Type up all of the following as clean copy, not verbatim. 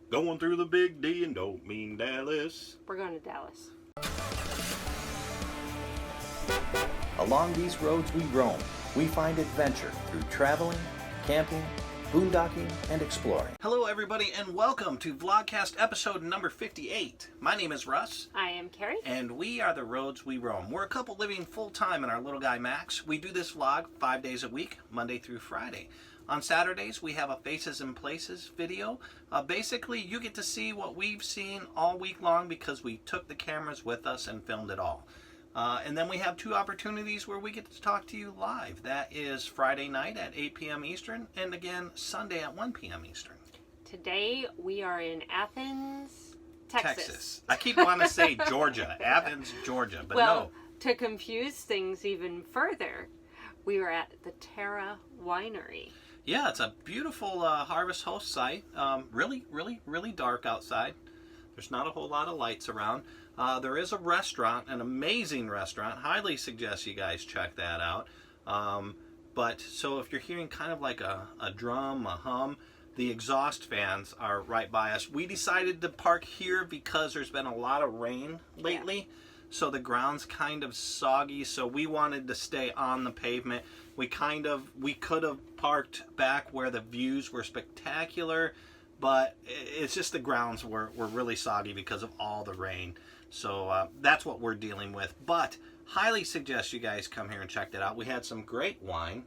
Going through the big D and don't mean Dallas. We're going to Dallas. Along these roads we roam, we find adventure through traveling, camping, boondocking, and exploring. Hello everybody and welcome to Vlogcast episode number 58. My name is Russ. I am Kerry. And we are the Roads We Roam. We're a couple living full-time in our little guy Max. We do this vlog 5 days a week, Monday through Friday. On Saturdays, we have a Faces and Places video. Basically, you get to see what we've seen all week long because we took the cameras with us and filmed it all. And then we have two opportunities where we get to talk to you live. That is Friday night at 8 p.m. Eastern, and again, Sunday at 1 p.m. Eastern. Today, we are in Athens, Texas. I keep wanting to say Georgia, Athens, Georgia, but well, no. To confuse things even further, we were at the Terra Winery. Yeah, it's a beautiful Harvest Host site. Really dark outside. There's not a whole lot of lights around. There is a restaurant, an amazing restaurant. Highly suggest you guys check that out. But so if you're hearing kind of like a drum, a hum, the exhaust fans are right by us. We decided to park here because there's been a lot of rain lately. Yeah. So the ground's kind of soggy, so we wanted to stay on the pavement. We could have parked back where the views were spectacular, but it's just the grounds were really soggy because of all the rain. So that's what we're dealing with. But highly suggest you guys come here and check that out. We had some great wine.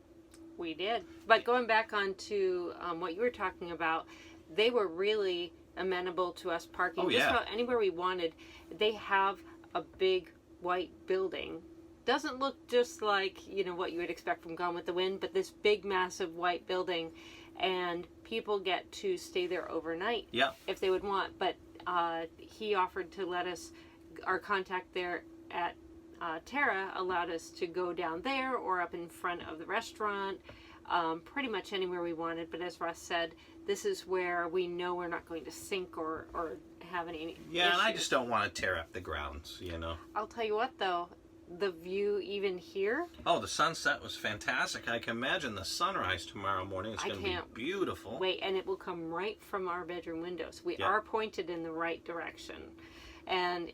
We did. But going back on to what you were talking about, they were really amenable to us parking just about anywhere we wanted. They have a big white building. Doesn't look just like, what you would expect from Gone with the Wind, but this big, massive white building, and people get to stay there overnight if they would want. But he offered to let us, our contact there at Terra allowed us to go down there or up in front of the restaurant, pretty much anywhere we wanted. But as Russ said, this is where we know we're not going to sink or have any issues. And I just don't want to tear up the grounds, I'll tell you what, though, the view even here. Oh, the sunset was fantastic. I can imagine the sunrise tomorrow morning. It's going to be beautiful. Wait, and it will come right from our bedroom windows. We are pointed in the right direction. And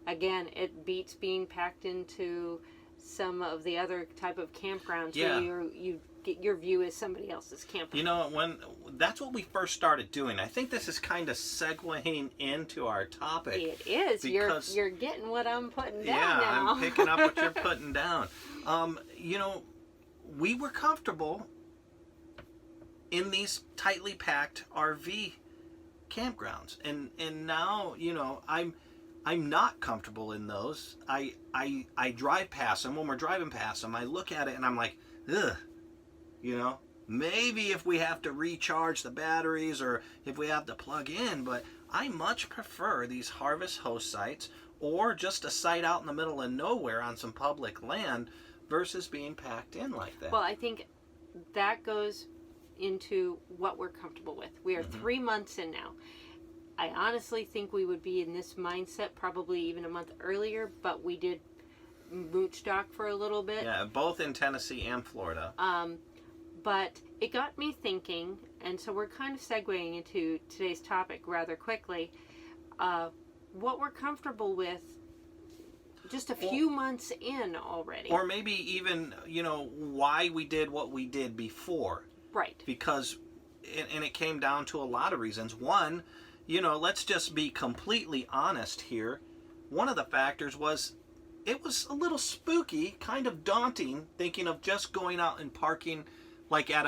again, it beats being packed into some of the other type of campgrounds where you get your view as somebody else's camper. When that's what we first started doing. I think this is kind of segueing into our topic. It is. Because, you're getting what I'm putting down now. Yeah, I'm picking up what you're putting down. We were comfortable in these tightly packed RV campgrounds, and now I'm not comfortable in those. I drive past them. When we're driving past them, I look at it and I'm like, ugh. Maybe if we have to recharge the batteries or if we have to plug in, but I much prefer these Harvest Host sites or just a site out in the middle of nowhere on some public land versus being packed in like that. Well, I think that goes into what we're comfortable with. We are 3 months in now. I honestly think we would be in this mindset probably even a month earlier, but we did mooch dock for a little bit. Yeah, both in Tennessee and Florida. But it got me thinking, and so we're kind of segueing into today's topic rather quickly, what we're comfortable with just a few months in already. Or maybe even, why we did what we did before. Right. Because, and it came down to a lot of reasons. One, let's just be completely honest here. One of the factors was it was a little spooky, kind of daunting, thinking of just going out and parking like at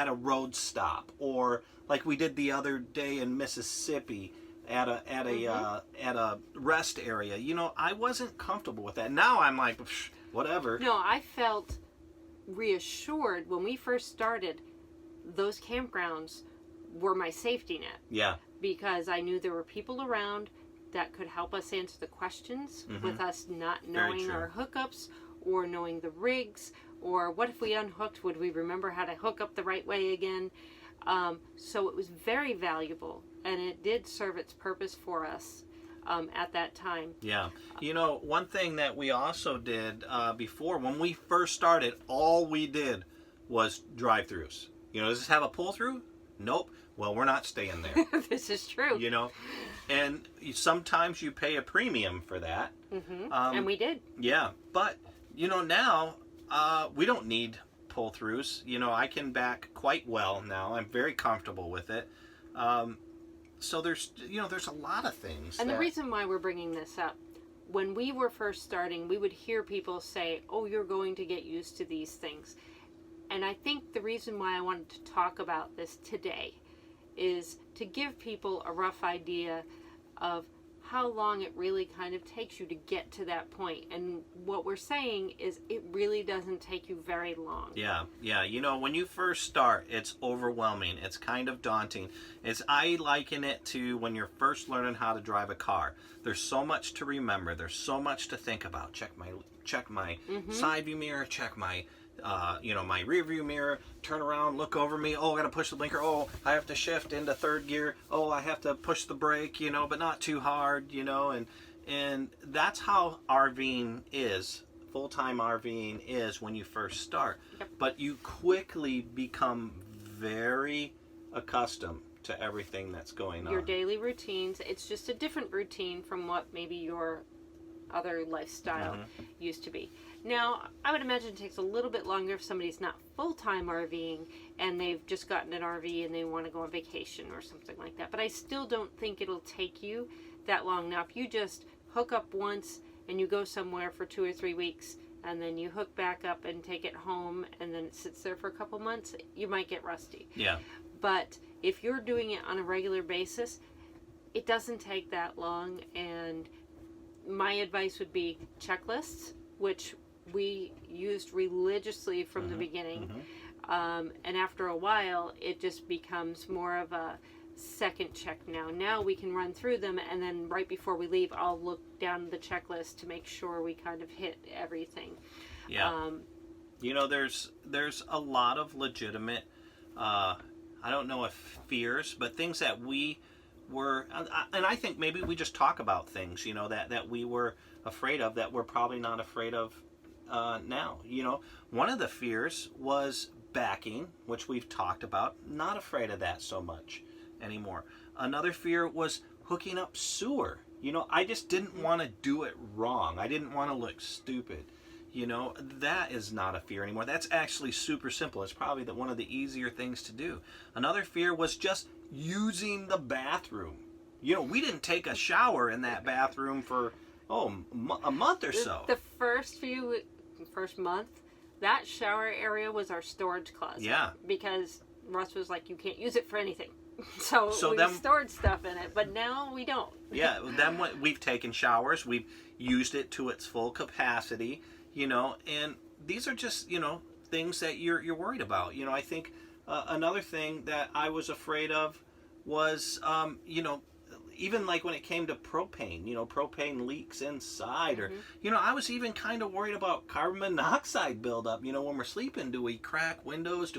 a road stop, or like we did the other day in Mississippi at a rest area. I wasn't comfortable with that. Now I'm like, whatever. No, I felt reassured when we first started. Those campgrounds were my safety net. Yeah. Because I knew there were people around that could help us answer the questions with us not knowing our hookups or knowing the rigs, or what if we unhooked, would we remember how to hook up the right way again? So it was very valuable, and it did serve its purpose for us at that time. Yeah. One thing that we also did before, when we first started, all we did was drive-throughs. Does this have a pull-through? Nope. Well, we're not staying there. This is true. You know, and sometimes you pay a premium for that. Mm-hmm. And we did. Yeah, but you know, now we don't need pull-throughs. You know, I can back quite well now. I'm very comfortable with it. So there's a lot of things. And the reason why we're bringing this up, when we were first starting, we would hear people say, "Oh, you're going to get used to these things." And I think the reason why I wanted to talk about this today is to give people a rough idea of how long it really kind of takes you to get to that point. And what we're saying is it really doesn't take you very long. Yeah. You know, when you first start, it's overwhelming. It's kind of daunting. I liken it to when you're first learning how to drive a car. There's so much to remember. There's so much to think about. Check my side view mirror. Check my my rear view mirror, turn around, look over me. Oh, I got to push the blinker. Oh, I have to shift into third gear. Oh, I have to push the brake, but not too hard, and that's how RVing is. Full-time RVing is when you first start. Yep. But you quickly become very accustomed to everything that's going on. Your daily routines, it's just a different routine from what maybe your other lifestyle used to be. Now, I would imagine it takes a little bit longer if somebody's not full-time RVing and they've just gotten an RV and they want to go on vacation or something like that. But I still don't think it'll take you that long. Now, if you just hook up once and you go somewhere for 2 or 3 weeks and then you hook back up and take it home and then it sits there for a couple months, you might get rusty. Yeah. But if you're doing it on a regular basis, it doesn't take that long. And my advice would be checklists, which we used religiously from the beginning. And after a while, it just becomes more of a second check now. Now we can run through them, and then right before we leave, I'll look down the checklist to make sure we kind of hit everything. Yeah. There's a lot of legitimate, I don't know if fears, but things that we were, and I think maybe we just talk about things, that we were afraid of that we're probably not afraid of now. One of the fears was backing, which we've talked about. Not afraid of that so much anymore. Another fear was hooking up sewer. I just didn't want to do it wrong. I didn't want to look stupid. That is not a fear anymore. That's actually super simple. It's probably one of the easier things to do. Another fear was just using the bathroom. We didn't take a shower in that bathroom for a month or so. The first month, that shower area was our storage closet. Yeah. Because Russ was like, you can't use it for anything. So we stored stuff in it, but now we don't. Yeah, then we've taken showers, we've used it to its full capacity, and these are just, things that you're worried about. I think another thing that I was afraid of was, even like when it came to propane, propane leaks inside, or, I was even kind of worried about carbon monoxide buildup. When we're sleeping, do we crack windows?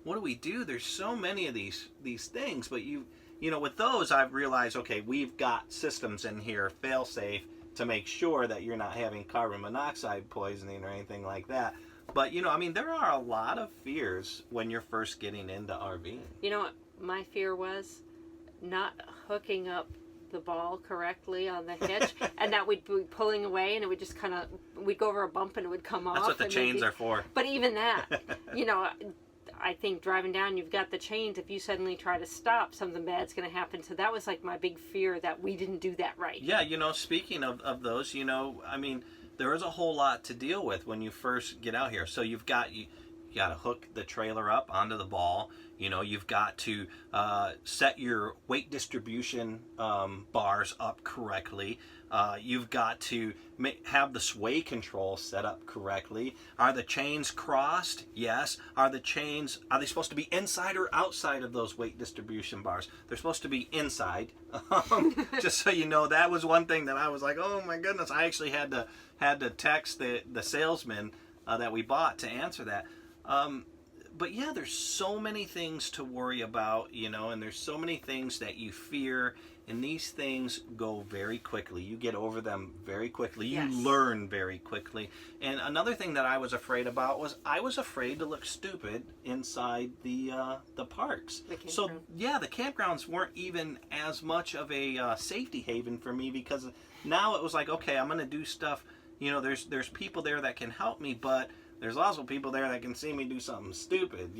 What do we do? There's so many of these things, but with those, I've realized, okay, we've got systems in here, fail safe, to make sure that you're not having carbon monoxide poisoning or anything like that. But, there are a lot of fears when you're first getting into RVing. You know what my fear was? Not hooking up the ball correctly on the hitch, and that we'd be pulling away, and it would just we'd go over a bump, and it would come off. That's what the chains are for. But even that, I think driving down, you've got the chains. If you suddenly try to stop, something bad's going to happen. So that was like my big fear, that we didn't do that right. Yeah, speaking of those, there is a whole lot to deal with when you first get out here. So you got to hook the trailer up onto the ball. You've got to set your weight distribution bars up correctly. You've got to have the sway control set up correctly. Are the chains crossed? Yes. Are they supposed to be inside or outside of those weight distribution bars? They're supposed to be inside. Just so you know, that was one thing that I was like, oh my goodness. I actually had to text the salesman that we bought to answer that. but yeah, there's so many things to worry about, and there's so many things that you fear, and these things go very quickly. You get over them very quickly. You learn very quickly. And another thing that I was afraid about was I was afraid to look stupid inside the parks. So yeah, the campgrounds weren't even as much of a safety haven for me, because now it was like, okay, I'm going to do stuff. There's people there that can help me, but there's also people there that can see me do something stupid,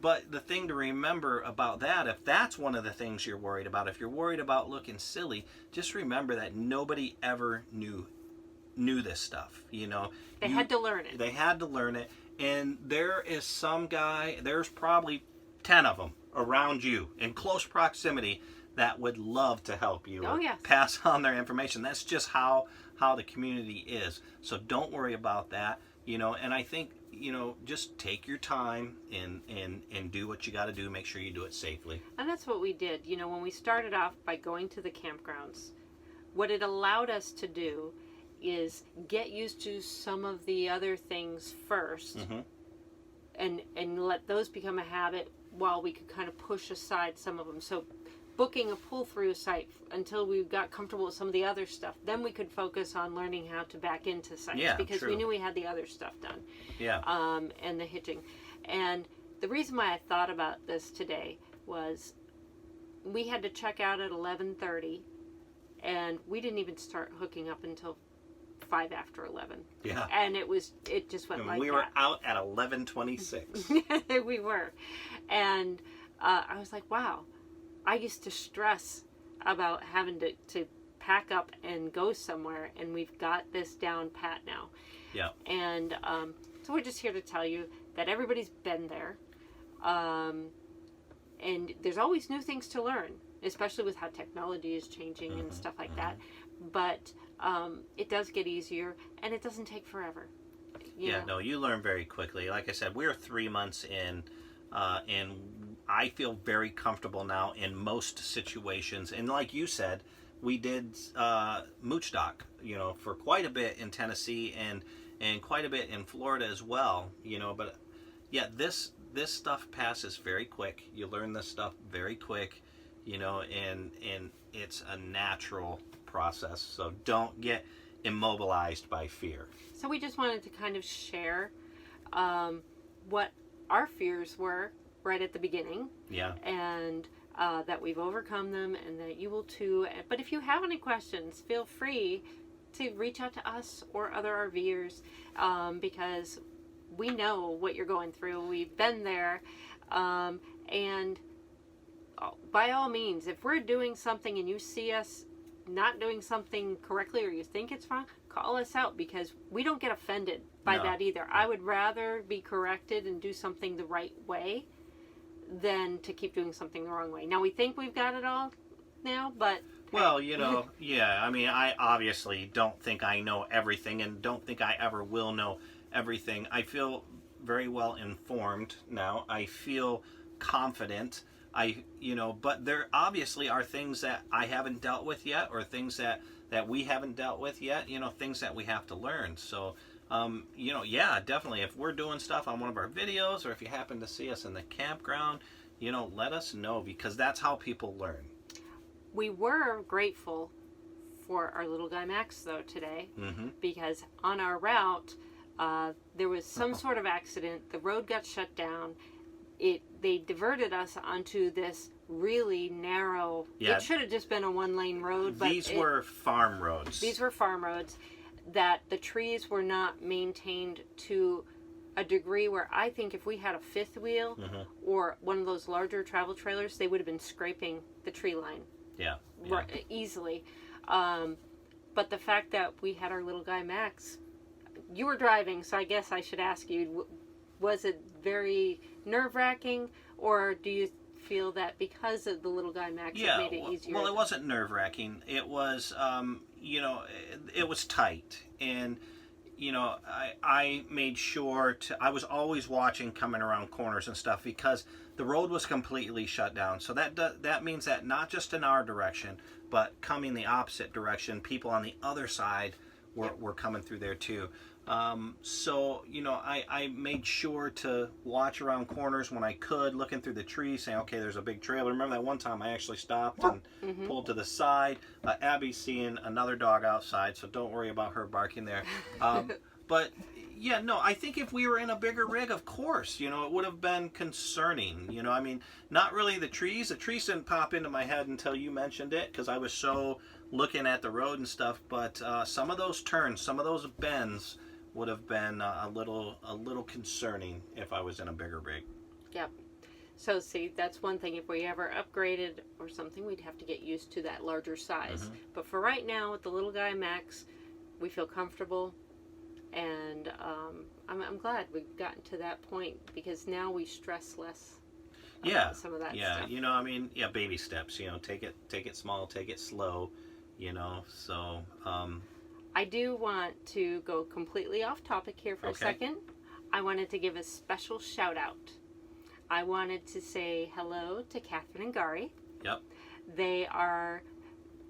But the thing to remember about that, if that's one of the things you're worried about, if you're worried about looking silly, just remember that nobody ever knew this stuff, They had to learn it. They had to learn it. And there is some guy, there's probably 10 of them around you in close proximity that would love to help you. Oh, yes. Pass on their information. That's just how the community is. So don't worry about that, and I think, just take your time and do what you got to do. Make sure you do it safely. And that's what we did. When we started off by going to the campgrounds, what it allowed us to do is get used to some of the other things first, and let those become a habit while we could kind of push aside some of them. So booking a pull-through site until we got comfortable with some of the other stuff. Then we could focus on learning how to back into sites, because we knew we had the other stuff done. Yeah. And the hitching. And the reason why I thought about this today was we had to check out at 11:30, and we didn't even start hooking up until 5 after 11. Yeah. And it just went like that. We were out at 11:26. We were. And I was like, wow. I used to stress about having to pack up and go somewhere, and we've got this down pat now. Yeah. And so we're just here to tell you that everybody's been there. And there's always new things to learn, especially with how technology is changing and stuff like that. But it does get easier, and it doesn't take forever. No, you learn very quickly. Like I said, we're 3 months in, and I feel very comfortable now in most situations. And like you said, we did mooch dock, for quite a bit in Tennessee and quite a bit in Florida as well, But yeah, this stuff passes very quick. You learn this stuff very quick, and it's a natural process. So don't get immobilized by fear. So we just wanted to kind of share what our fears were right at the beginning. Yeah. And that we've overcome them, and that you will too. But if you have any questions, feel free to reach out to us or other RVers, because we know what you're going through. We've been there. And by all means, if we're doing something and you see us not doing something correctly, or you think it's wrong, call us out, because we don't get offended by that either. I would rather be corrected and do something the right way than to keep doing something the wrong way. Now, we think we've got it all now, but... Well, yeah, I mean, I obviously don't think I know everything, and don't think I ever will know everything. I feel very well informed now. I feel confident. But there obviously are things that I haven't dealt with yet, or things that we haven't dealt with yet, things that we have to learn. So, yeah, definitely. If we're doing stuff on one of our videos, or if you happen to see us in the campground, let us know, because that's how people learn. We were grateful for our little guy Max, though, today, because on our route, there was some sort of accident. The road got shut down. They diverted us onto this really narrow... Yeah, it should have just been a one-lane road. But these were farm roads. These were farm roads that the trees were not maintained to a degree where I think if we had a fifth wheel or one of those larger travel trailers, they would have been scraping the tree line. Yeah. Easily. But the fact that we had our little guy Max, you were driving, so I guess I should ask you, was it very nerve-wracking, or do you feel that because of the little guy Max, it made it easier? Well, it wasn't nerve-wracking. It was, it was tight, and I made sure I was always watching coming around corners and stuff, because the road was completely shut down. So that means that not just in our direction, but coming the opposite direction, people on the other side were coming through there too. So, I made sure to watch around corners when I could, looking through the trees, saying, okay, there's a big trailer. Remember that one time I actually stopped and pulled to the side? Abby's seeing another dog outside, so don't worry about her barking there. But, yeah, no, I think if we were in a bigger rig, of course, it would have been concerning. Not really the trees. The trees didn't pop into my head until you mentioned it, because I was so looking at the road and stuff. But some of those turns, some of those bends would have been a little concerning if I was in a bigger rig. Yep. So see, that's one thing. If we ever upgraded or something, we'd have to get used to that larger size. But for right now, with the little guy Max, we feel comfortable, and I'm glad we've gotten to that point, because now we stress less. About some of that stuff. Baby steps. Take it small, take it slow. So. I do want to go completely off topic here for a second. I wanted to give a special shout out. I wanted to say hello to Catherine and Gary. Yep. They are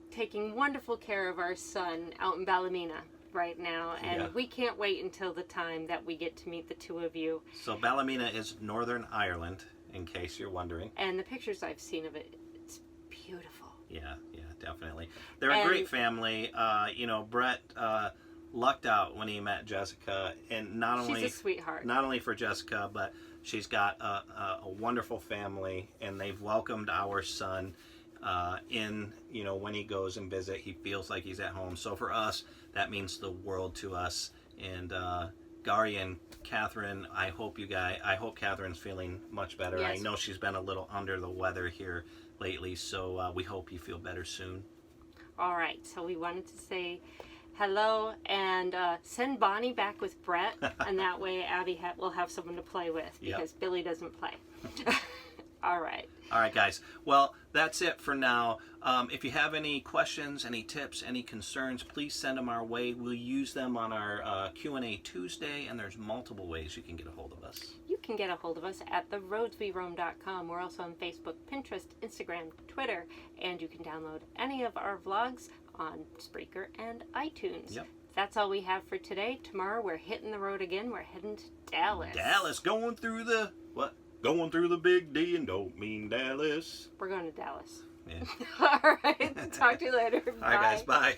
taking wonderful care of our son out in Ballymena right now, and we can't wait until the time that we get to meet the two of you. So Ballymena is Northern Ireland, in case you're wondering. And the pictures I've seen of it, it's beautiful. Yeah, definitely. They're a great family. Brett lucked out when he met Jessica, and she's a sweetheart. Not only for Jessica, but she's got a wonderful family, and they've welcomed our son in. When he goes and visit, he feels like he's at home. So for us, that means the world to us. And Gary and Catherine, I hope Catherine's feeling much better. Yes. I know she's been a little under the weather here lately, so we hope you feel better soon. All right, so we wanted to say hello and send Bonnie back with Brett, and that way Abby will have someone to play with, because Billy doesn't play. All right, guys. Well, that's it for now. If you have any questions, any tips, any concerns, please send them our way. We'll use them on our Q&A Tuesday, and there's multiple ways you can get a hold of us. You can get a hold of us at theroadsweroam.com. We're also on Facebook, Pinterest, Instagram, Twitter, and you can download any of our vlogs on Spreaker and iTunes. Yep. That's all we have for today. Tomorrow we're hitting the road again. We're heading to Dallas. Dallas, going through the big D, and don't mean Dallas. We're going to Dallas. Yeah. All right. Talk to you later. All right, guys. Bye.